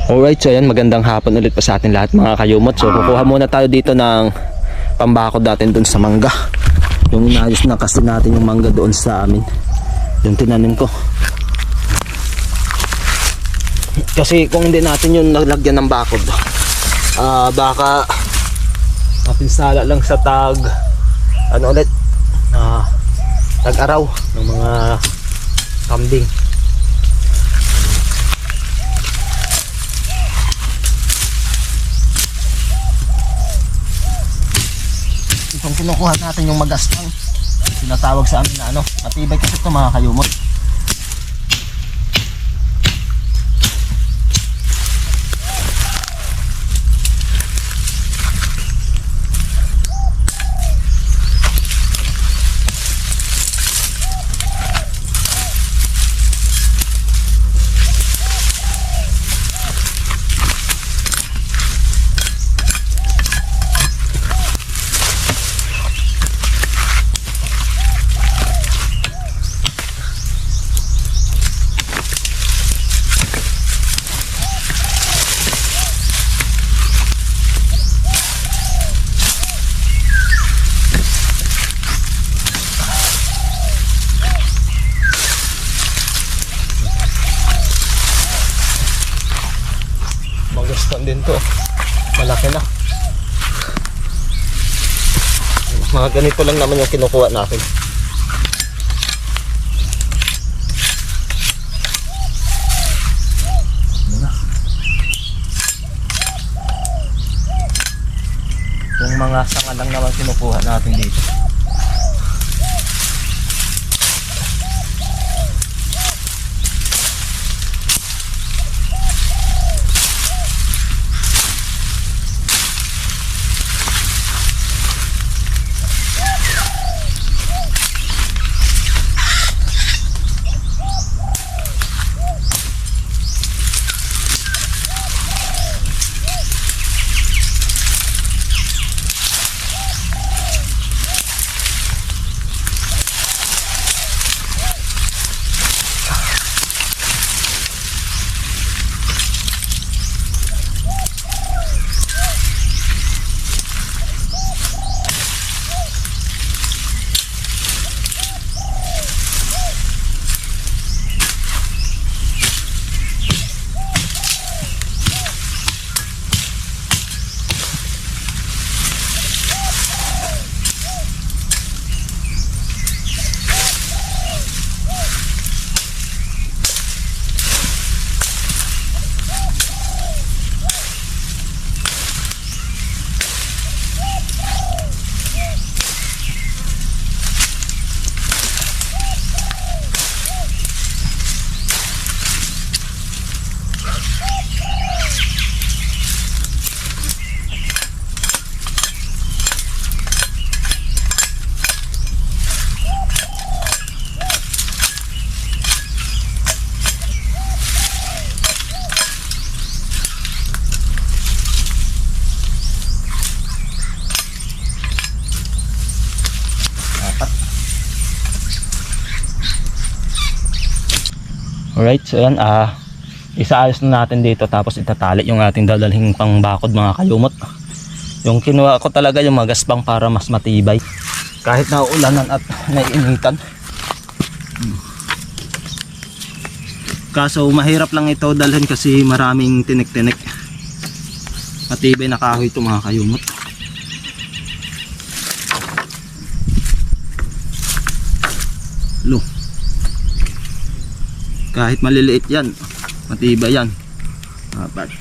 Alright, so ayan, magandang hapon ulit pa sa atin lahat mga kayumot. So kukuha muna tayo dito ng pambakod natin dun sa mangga. Yung inayos na kasi natin yung mangga doon sa amin, yung tinanim ko. Kasi kung hindi natin yung nalagyan ng bakod, baka mapinsala lang sa tag tag-araw ng mga kambing. Itong kinukuha natin yung magastang, tinatawag sa amin na matibay kasi ito mga kayumot. Magastan din to, malaki na. Mga ganito lang naman yung kinukuha natin. Yung mga sanga lang naman kinukuha natin dito. Alright, so yan, isaayos na natin dito tapos itatali yung ating dadalhing pangbakod mga kayumot. Yung kinuha ko talaga yung magaspang para mas matibay kahit nauulanan at naiinitan. Kaso mahirap lang ito dalhin kasi maraming tinik-tinik. Matibay na kahoy ito mga kayumot. Lo, kahit maliliit yan, matibay yan. Apat.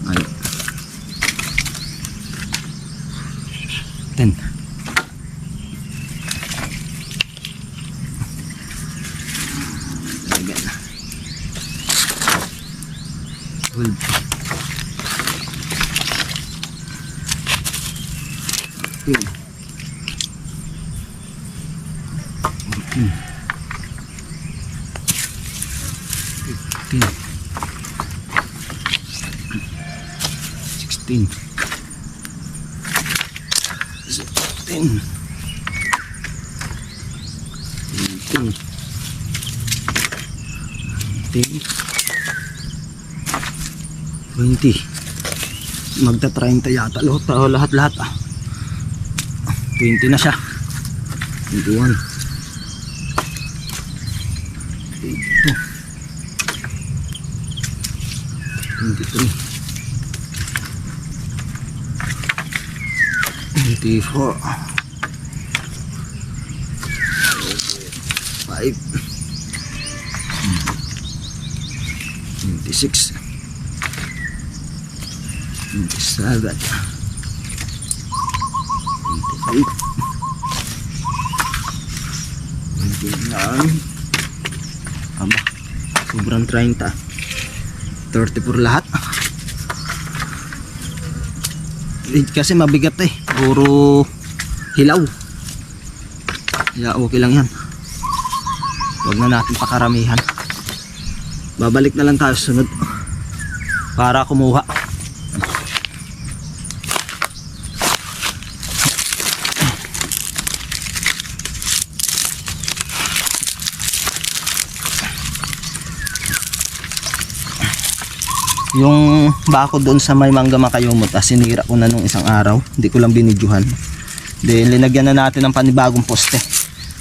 Ay. 10. 16, 17, 18, 20. Magta 30 yata lahat 20 na siya. 21, 22, 23, 24, 5, 26, 27, 28, 29. Aba, sobrang 30. 34 lahat. Kasi mabigat puro hilaw. Kaya okay lang yan. Huwag na natin pakaramihan. Babalik na lang tayo sunod para kumuha. Yung bako doon sa may mangga makayumot, sinira ko na nung isang araw. Hindi ko lang binidyohan. Then linagyan na natin ng panibagong poste.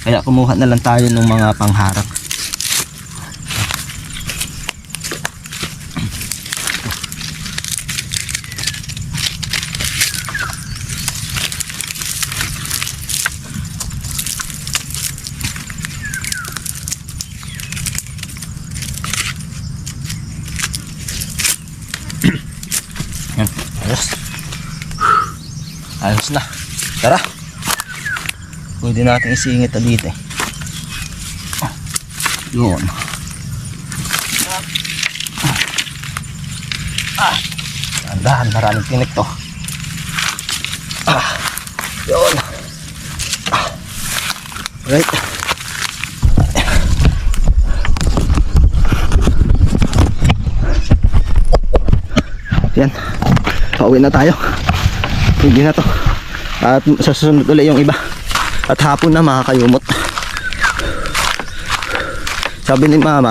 Kaya kumuha na lang tayo ng mga pangharap. Yan, ayos na. Tara, pwede natin isingit dito. Yun. Dahan, maraming tinik to. Yun. Right. Yan, pauwi na tayo. Hindi na to. At sa susunod ulit yung iba. At hapon na makakayumot. Sabi ni mama,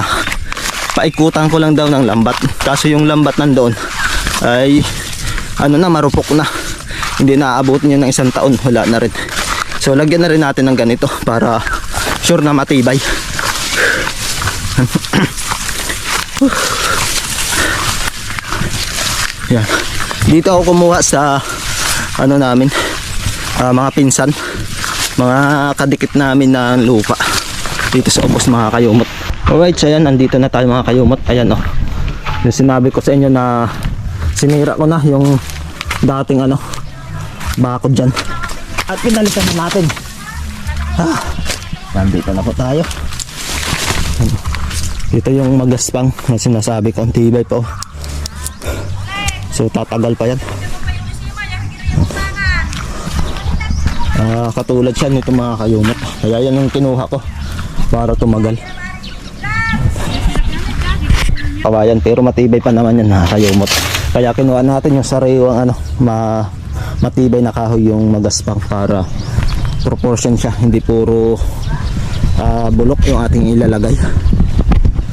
paikutan ko lang daw ng lambat. Kaso yung lambat nandoon ay marupok na. Hindi naaabutin yun ng 1 taon. Wala na rin. So lagyan na rin natin ng ganito para sure na matibay. Yan. Dito ako kumuha sa namin, mga pinsan, mga kadikit namin na lupa dito sa Ubos mga kayumot. Alright, so yan, andito na tayo mga kayumot. Ayan yung sinabi ko sa inyo na sinira ko na yung dating bakod dyan at pinalitan na natin. Nandito na po tayo. Ito yung magaspang na sinasabi ko, tibay po. So tatagal pa yan. Katulad siya nito mga kayumot. Kaya yan yung kinuha ko para tumagal. Kawayan pero matibay pa naman yan mga kayumot. Kaya kinuha natin yung sariwang matibay na kahoy yung magaspang para proportion siya. Hindi puro bulok yung ating ilalagay.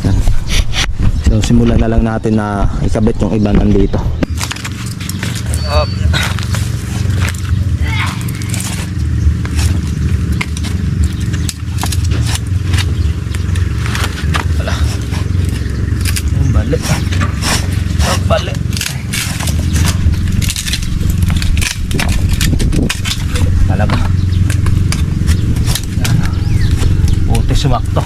Yan. So simulan na lang natin na ikabit yung iba nandito. Wala. Balik. Balik. Talaga. Puti sumakto.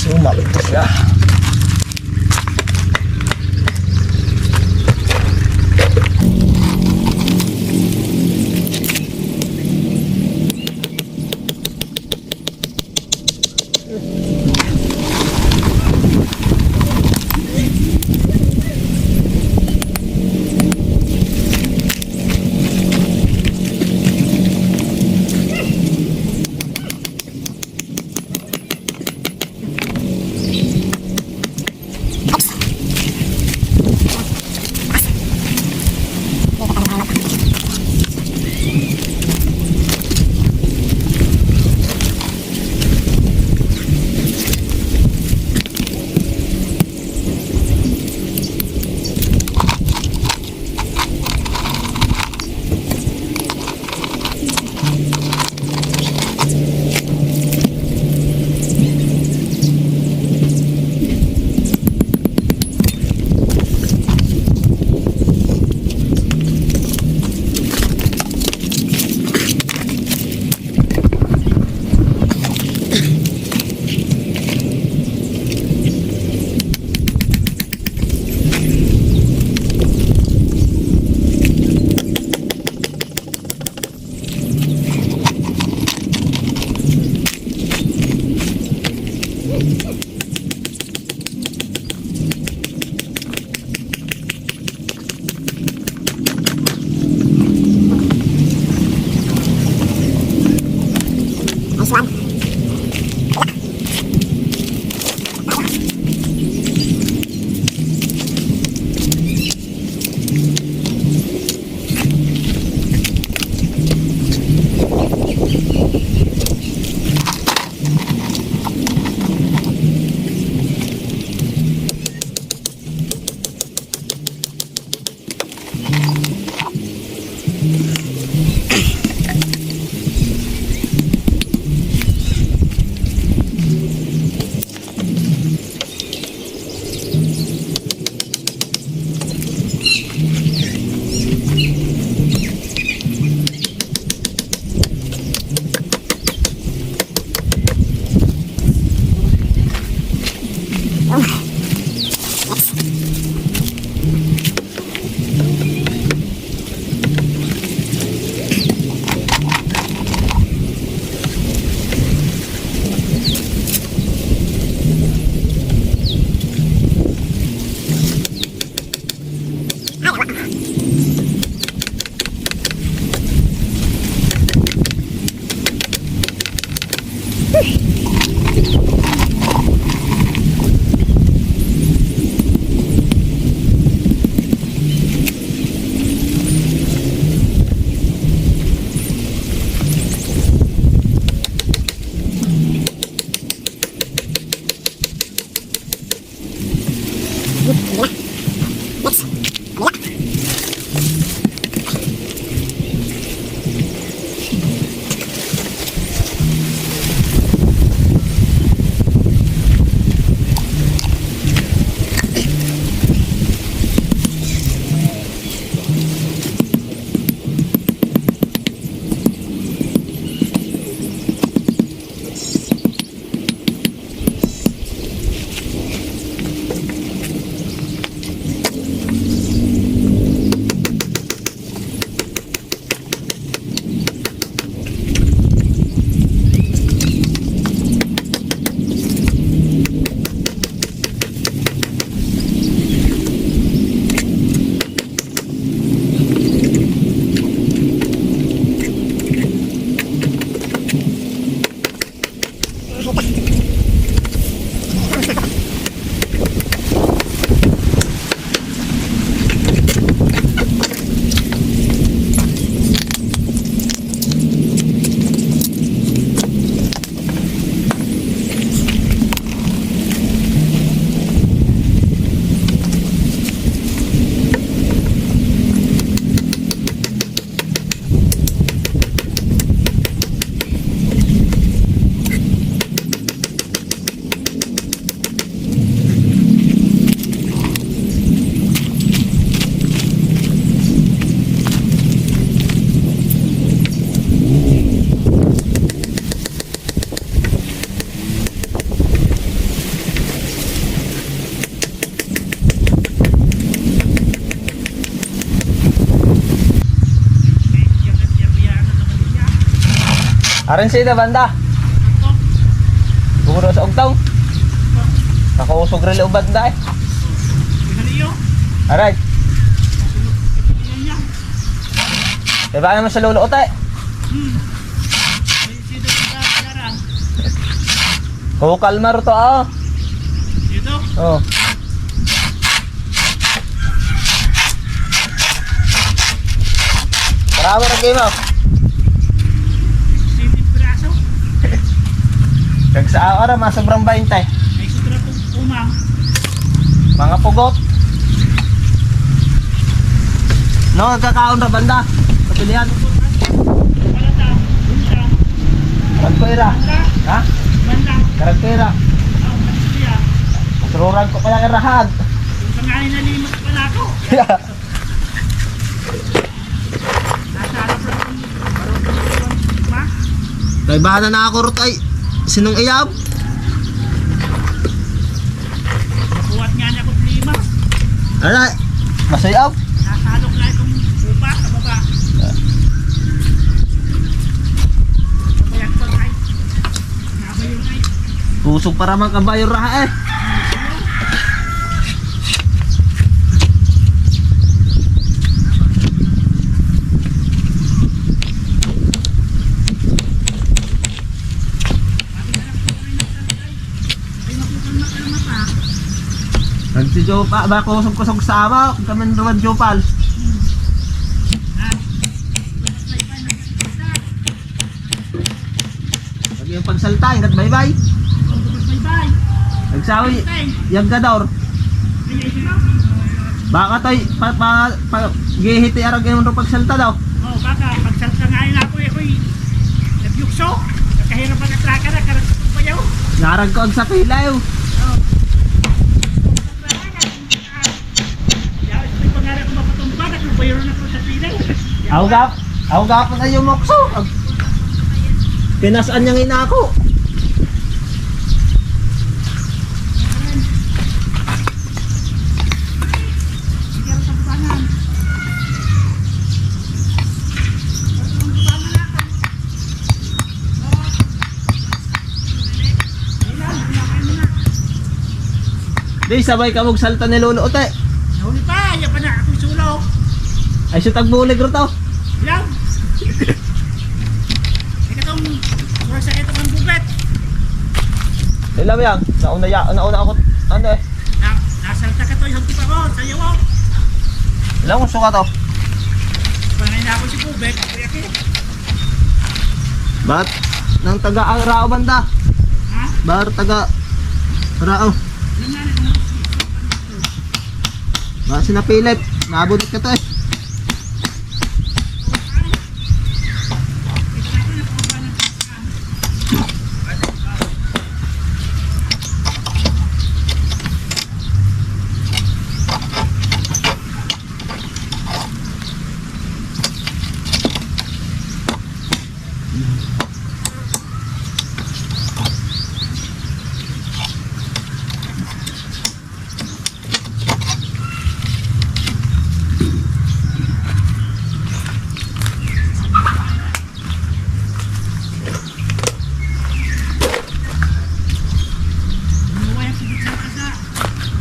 Sumalik to siya. Aran siya na banda. Bukuro sa ugtong. Nakausog rin ubad na eh. Aray. Diba naman sa lolo ote? Kalmar to ah. Dito? Oo. Marami na game oh. Kag sa ara masobrang 20. Ay sobra kong umang. Mga pugot. No, nagkakaon ra banda. Kapilian. Palata. Bunta. Karagpera. Ha? Banda. Karagpera. Oh, nasiya. Sururan ko kaya irahan. Yung kangain na limot pala ako. Nasa harap lang kong marunong ma. Kay bana na ako rot ay sinong iyab? Nakuhat nga niya kong lima. Ano? Masayab? Nasalok nga itong upa sa baba. Kabayak pa ay. Nabayo ay. Pusog para mang kabayo raha eh. Nagsijopa, ba kusog-kusog sa ama, kami naman jopal. Lagi yung pagsalta, ingat bye-bye. Bye-bye. Nagsawi, yung gador. Baka tayo, gihiti arag yung pagsalta daw. Oh, baka pagsalta nga yun ako eh, nagyukso. Nakahirapan ang traka na, karagpag pa yaw. Narag ko ang sa pilaw. Oh. May pangarap ko mapatumba, naglubayon ako sa pilay. Ako gapon na yung mokso. Pinasaan niyang ina ako. Sigaro sa bubangan. Di, sabay ka magsalta ni Lolo Ote. Nahuli pa, yan pa na akong sulok. Ay, siya tagbulig ro to. Ilang? Ikatong, sa itong ang bubet. Ilam yan. Nauna ako. Ano eh? Nasalta ka to, isang tipa ko, sayo mo. Ilang gusto ka to? Panay na ako si bubet, ako yaki. Ba't? Nang taga ang rao banda. Ha? Bar taga rao. Ilang na na kung Ba sinapilip. Nabudot ka to eh.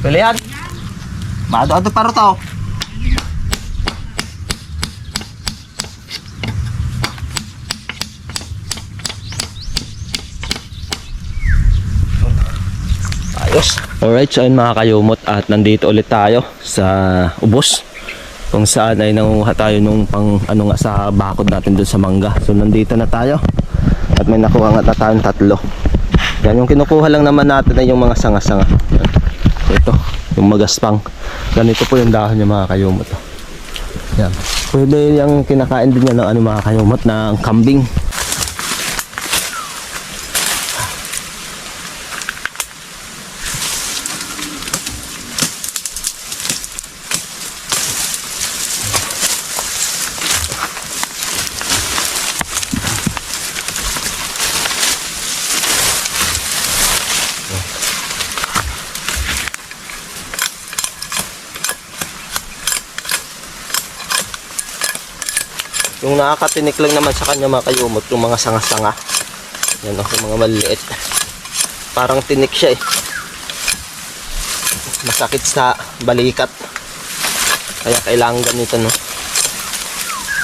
Pilihan. Maado-ado para to. Ayos. Alright, so yun mga kayumot at nandito ulit tayo sa ubos. Kung saan ay nanguha tayo nung pang ano nga sa bakod natin dun sa mangga. So nandito na tayo. At may nakuha nga na tayong 3. Yan yung kinukuha lang naman natin ay yung mga sanga-sanga. Ito, yung magaspang. Ganito po yung dahon niya mga kayumot. Yan. Pwede yung kinakain din niya ng ano mga kayumot ng kambing. Yung nakakatinik lang naman sa kanya mga kayumot, yung mga sanga-sanga. Yan o, yung mga maliit. Parang tinik siya eh. Masakit sa balikat. Kaya kailangan ganito no.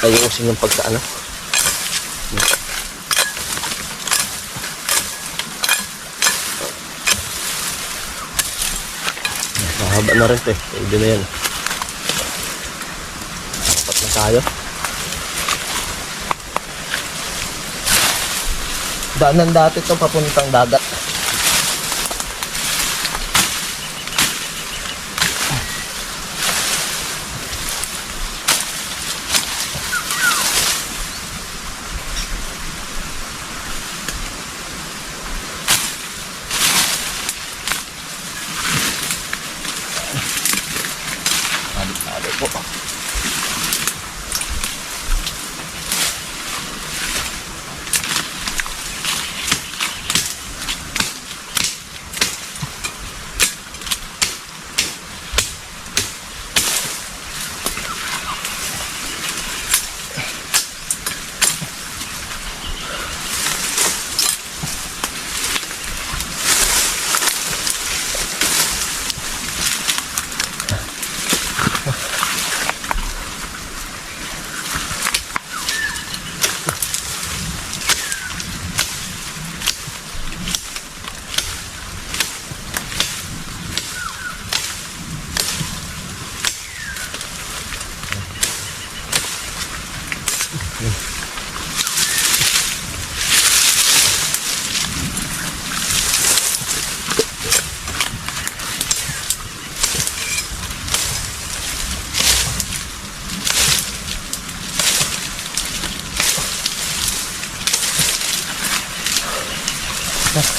Ayusin yung pagkaano. Mahaba na rin ito eh. Pwede na yan. Dapat na tayo. Daanan dati ito papuntang dagat. Adik-adik po.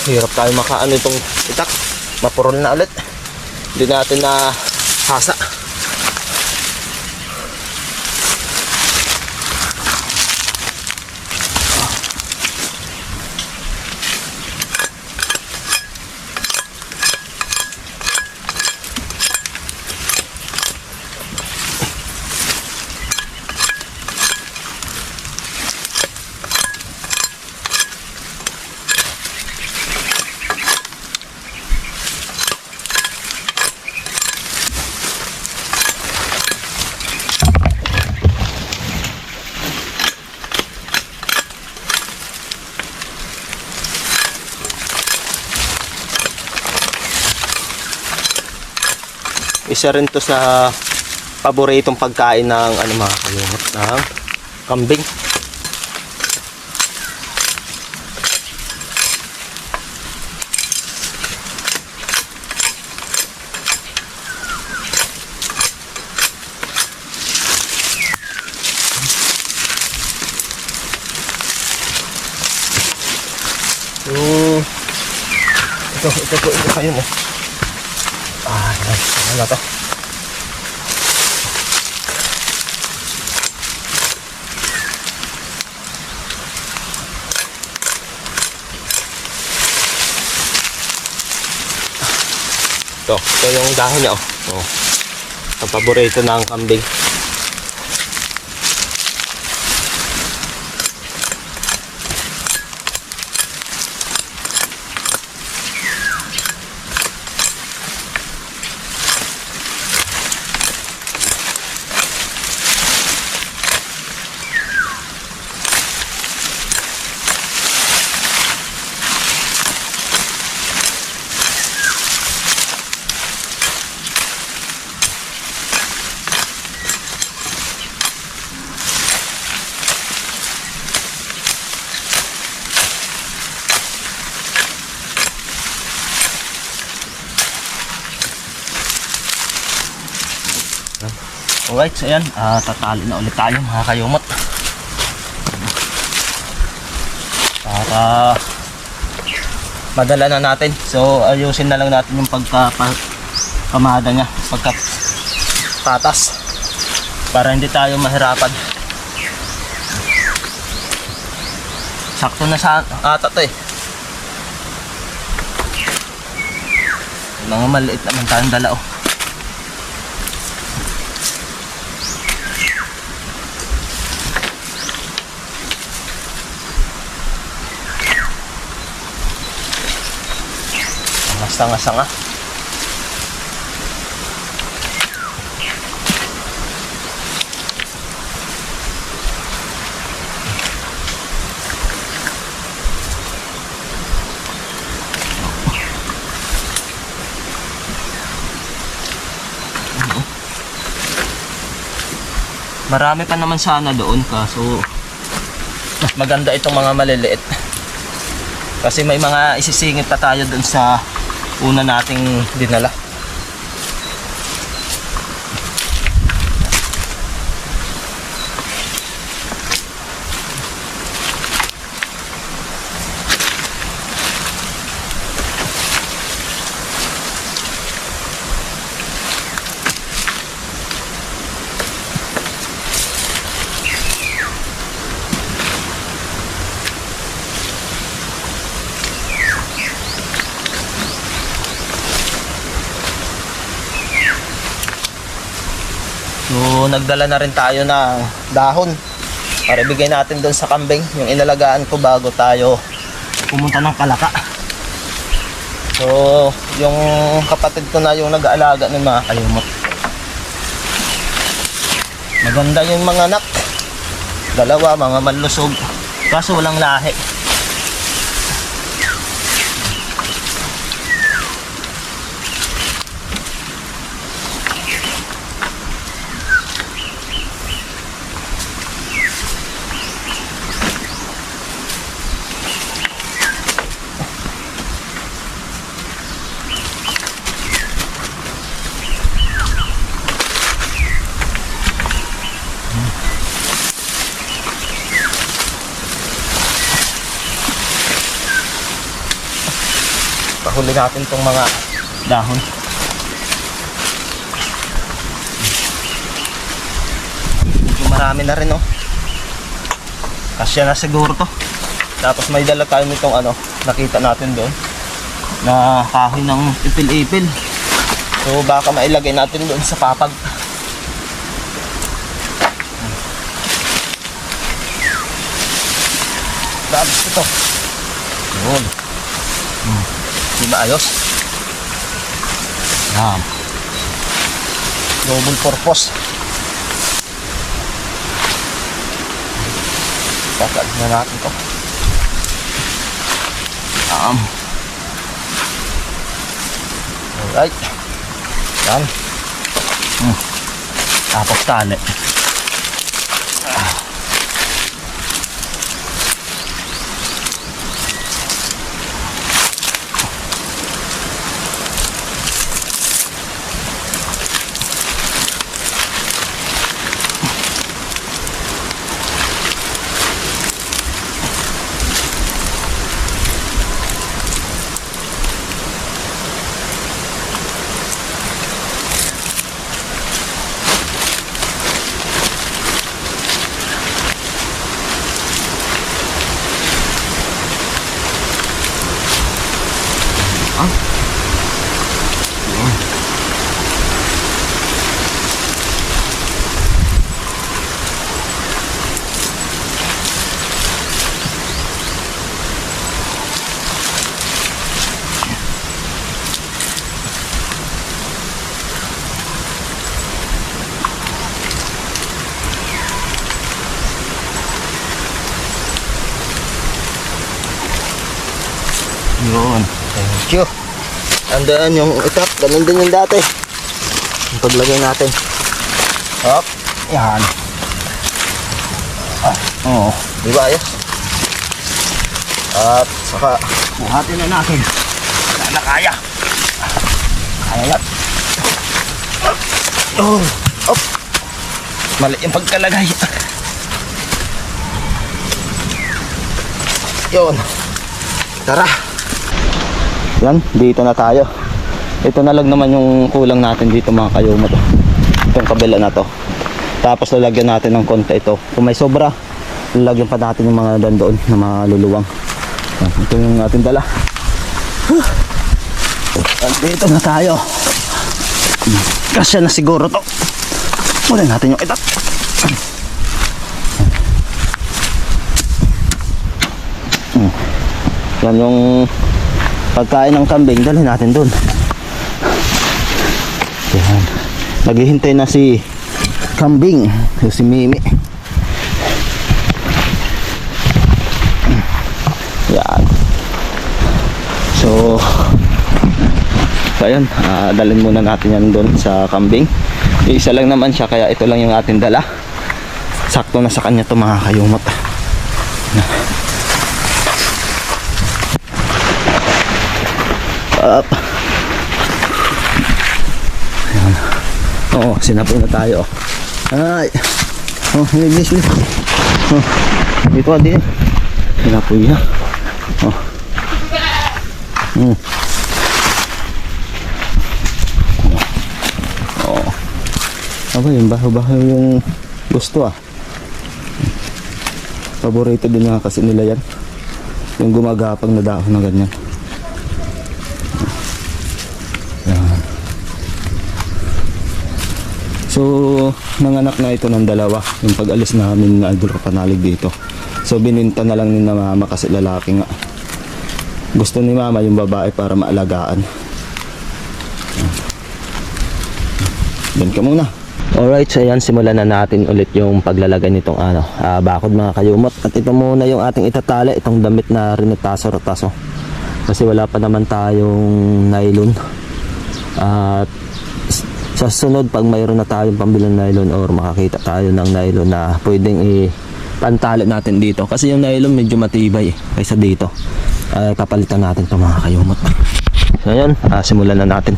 Hirap tayo makaano itong itak. Mapurol na ulit. Hindi natin na hasa. Isa rin to sa paboritong pagkain ng ano mga kalungot, ng kambing. Ito kayo mo. Ano to? Ito yung dahon niya. Oh. Ang paborito ng kambing. Alright, so ayan, tatali na ulit tayo mga kayumot para madala na natin. So ayusin na lang natin yung pagkakamada nya, pagkapatas, para hindi tayo mahirapan. Sakto na sa ata to eh. Mga maliit naman tayong dala oh. Sanga-sanga. Marami pa naman sana doon, kaso mas maganda itong mga maliliit. Kasi may mga isisingit pa tayo doon sa una nating dinala. So nagdala na rin tayo ng dahon para ibigay natin doon sa kambing, yung inalagaan ko bago tayo pumunta ng Palaka. So yung kapatid ko na yung nag-aalaga ng mga kayumot. Maganda yung mga anak, dalawa mga malusog, kaso walang lahi. huli natin tong mga dahon. Medyo marami na rin, oh. Kasya na siguro to. Tapos may dala tayo nitong ano, nakita natin doon na kahoy ng ipil-ipil. So baka mailagay natin doon sa papag. Tapos ito. Yun. Diba ayos? Yan. Double purpose. Sasali na natin ito. Alright. Yan. Tapos tali. Yun. Thank you. Andaan yung itap. Ganun din yung dati. Yung paglagay natin. Hop. Yan. Oo. Diba ayos? At saka buhatin na natin. Wala na kaya. Kaya yan. Oh. Hop. Mali yung pagkalagay. Yun. Tara. Yan, dito na tayo. Ito na lang naman yung kulang natin dito mga kayumot. Itong kabila na to. Tapos lalagyan natin ng konti ito. Kung may sobra, lalagyan pa natin yung mga dandoon na maluluwang. Yan, ito yung ating dala. Dito na tayo. Kasya na siguro to. Muna natin yung itat. Yan yung pagkain ng kambing, dalhin natin dun. Yan. Naghihintay na si kambing, si Mimi. Yan. So ayun, dalhin muna natin yan dun sa kambing. Isa lang naman siya, kaya ito lang yung ating dala. Sakto na sa kanya to mga kayumot. Up. Ayan. Oo, sinapoy na tayo. Ay. Oh, bilis. Oh. Dito din. Sinapoy na. Oh. Oh. Aba, yung baho-baho yung gusto ah. Paborito din nga kasi nila yan. Yung gumagapang na dahon na ganyan. So, nanganak na ito ng dalawa yung pag-alis namin na Idol Kapanalig dito. So, bininta na lang ni na mama kasi lalaki nga. Gusto ni mama yung babae para maalagaan. Diyan ka muna. Alright, so ayan, simulan na natin ulit yung paglalagay nitong bakod mga kayumot. At ito muna yung ating itatali, itong damit na rinitaso-rotaso. Kasi wala pa naman tayong nylon. At sa sunod, pag mayroon na tayong pambilang nylon or makakita tayo ng nylon na pwedeng ipantali natin dito. Kasi yung nylon medyo matibay kaysa dito. Papalitan natin ito mga kayumot. So ayan, simulan na natin.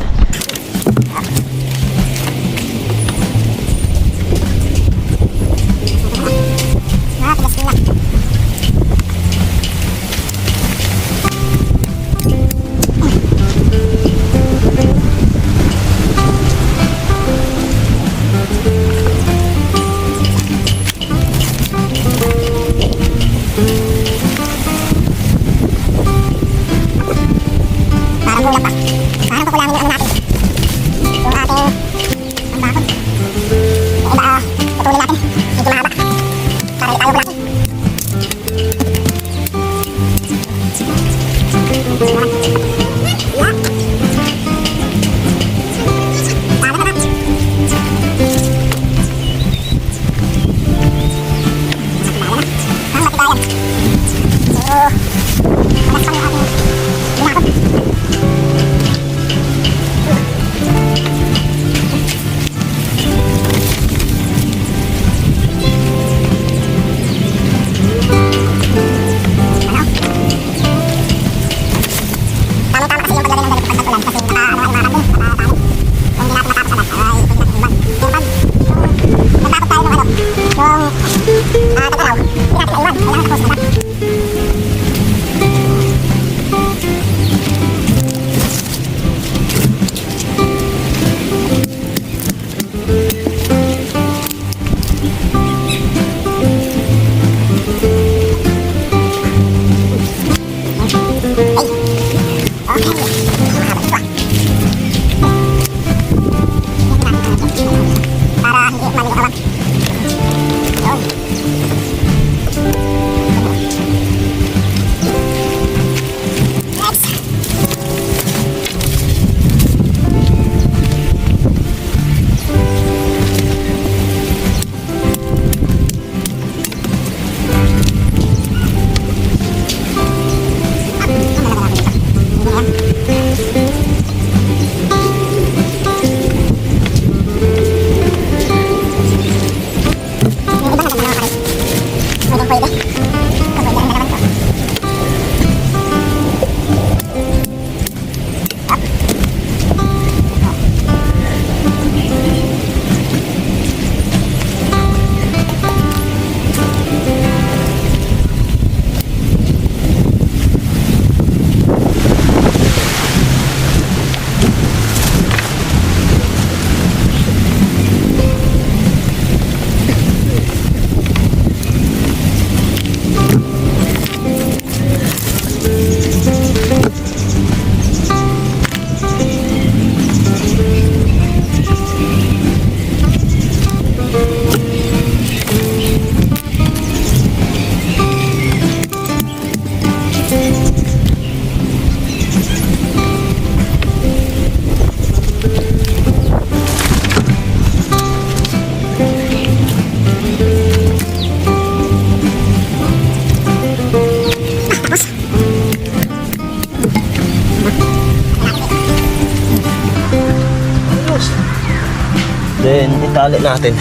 Then, itali natin.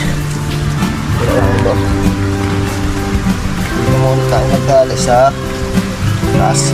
Ito. Hindi muna tayo nagtali sa taas.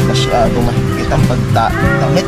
Masyado mahigpit ang pagtamit.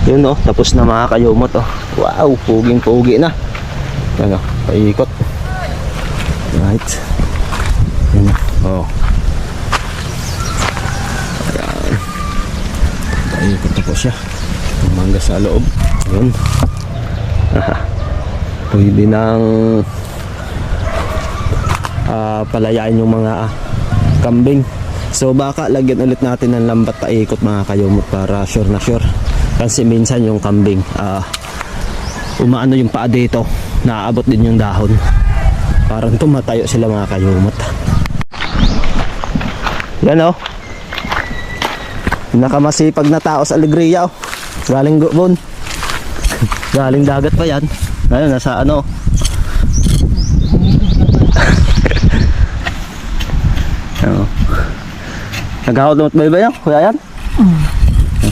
Yun oh, tapos na mga kayumot oh. Wow, puging-pugi na. Yan oh, paikot. Right. Yan oh. Ayan. Paikot na po siya. Mangga sa loob. Yun. Aha. Pwede nang palayain yung mga kambing. So baka lagyan ulit natin ng lambat paikot mga kayumot para sure na sure. Kasi minsan yung kambing umaano yung paa dito, naaabot din yung dahon, parang tumatayo sila mga kayumot. Yan oh, nakamasipag na tao sa Alegria oh. Galing Gubon. Galing dagat pa yan. Ngayon nasa ano oh. Naghahakot ng baybay yan, kuya yan?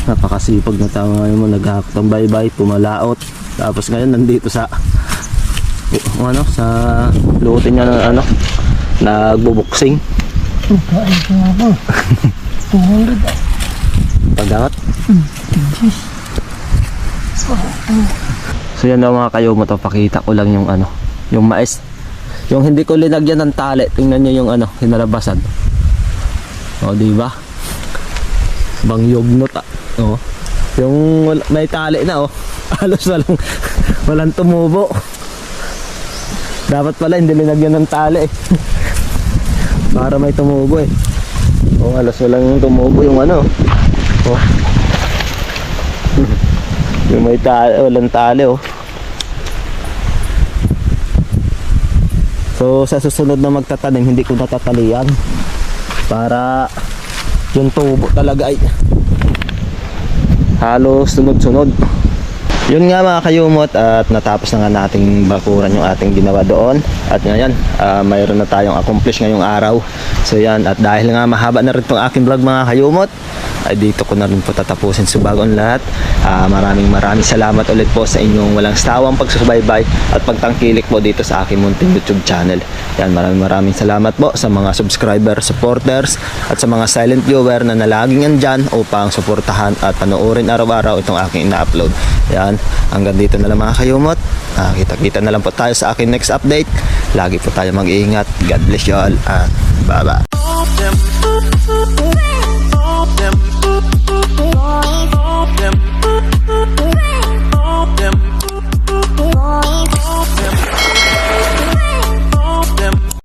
Napakasipag na tao ngayon mo, naghahakot ng baybay, pumalaot. Tapos ngayon nandito sa ano, sa lutin niya ng ano, nagbubuksing. Pagdangat. So yan daw mga kayumot, pakita ko lang yung ano, yung mais. Yung hindi ko linagyan ng tali, tingnan niyo yung ano, hinalabasan. O, di ba? Bangyog ah. Oh. Yung may tali na oh. Halos walang tumubo. Dapat pala hindi linagyan ng tali eh. Para may tumubo eh. Oh, halos walang tumubo yung ano. Oh. Yung may tali, walang tali oh. So sa susunod na magtatanim, hindi ko natatalian. Para yung tubo talaga ay halos sunod-sunod. Yun nga mga kayumot, at natapos na nga nating bakuran yung ating ginawa doon. At ngayon, mayroon na tayong accomplish ngayong araw. So yan, at dahil nga mahaba na rin itong aking vlog mga kayumot, ay dito ko na rin po tatapusin. So bago ang lahat, maraming salamat ulit po sa inyong walang sawang pagsusubaybay at pagtangkilik po dito sa aking munting YouTube channel. Yan, maraming salamat po sa mga subscriber, supporters at sa mga silent viewer na nalaging andyan upang suportahan at panoorin araw-araw itong aking ina-upload. Yan, hanggang dito na lang mga kayumot. Kita-kita na lang po tayo sa aking next update. Lagi po tayo mag-iingat. God bless you all and bye-bye.